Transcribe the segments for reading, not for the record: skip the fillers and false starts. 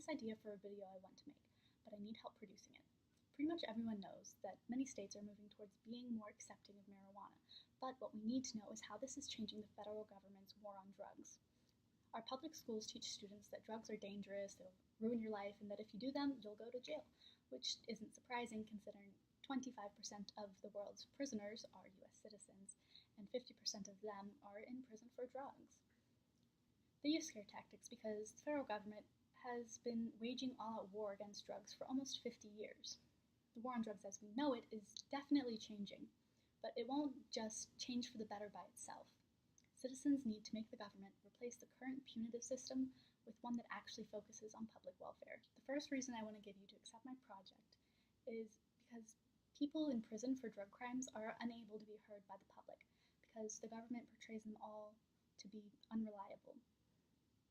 this idea for a video I want to make, but I need help producing it. Pretty much everyone knows that many states are moving towards being more accepting of marijuana, but what we need to know is how this is changing the federal government's war on drugs. Our public schools teach students that drugs are dangerous, they'll ruin your life, and that if you do them, you'll go to jail, which isn't surprising considering 25% of the world's prisoners are US citizens, and 50% of them are in prison for drugs. They use scare tactics because the federal government has been waging all-out war against drugs for almost 50 years. The war on drugs as we know it is definitely changing, but it won't just change for the better by itself. Citizens need to make the government replace the current punitive system with one that actually focuses on public welfare. The first reason I want to give you to accept my project is because people in prison for drug crimes are unable to be heard by the public because the government portrays them all to be unreliable.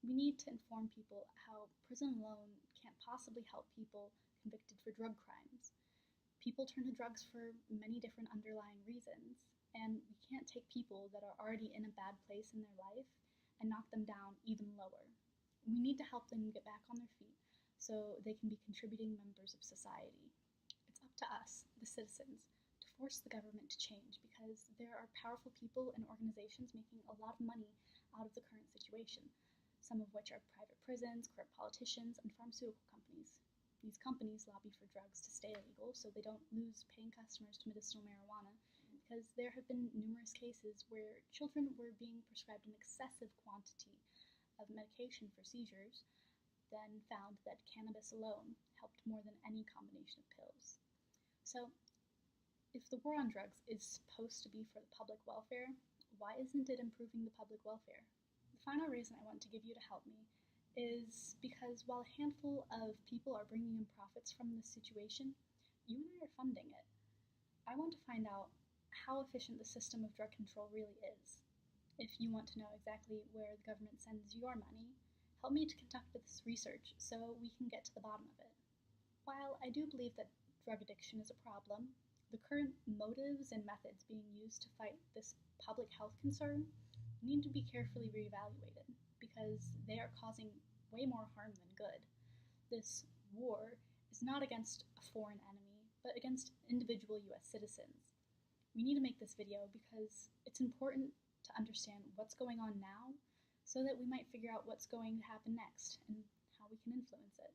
We need to inform people how prison alone can't possibly help people convicted for drug crimes. People turn to drugs for many different underlying reasons, and we can't take people that are already in a bad place in their life and knock them down even lower. We need to help them get back on their feet so they can be contributing members of society. It's up to us, the citizens, to force the government to change because there are powerful people and organizations making a lot of money out of the current situation, some of which are private prisons, corrupt politicians, and pharmaceutical companies. These companies lobby for drugs to stay illegal so they don't lose paying customers to medicinal marijuana, because there have been numerous cases where children were being prescribed an excessive quantity of medication for seizures, then found that cannabis alone helped more than any combination of pills. So, if the war on drugs is supposed to be for the public welfare, why isn't it improving the public welfare? The final reason I want to give you to help me is because while a handful of people are bringing in profits from this situation, you and I are funding it. I want to find out how efficient the system of drug control really is. If you want to know exactly where the government sends your money, help me to conduct this research so we can get to the bottom of it. While I do believe that drug addiction is a problem, the current motives and methods being used to fight this public health concern need to be carefully reevaluated because they are causing way more harm than good. This war is not against a foreign enemy, but against individual US citizens. We need to make this video because it's important to understand what's going on now so that we might figure out what's going to happen next and how we can influence it.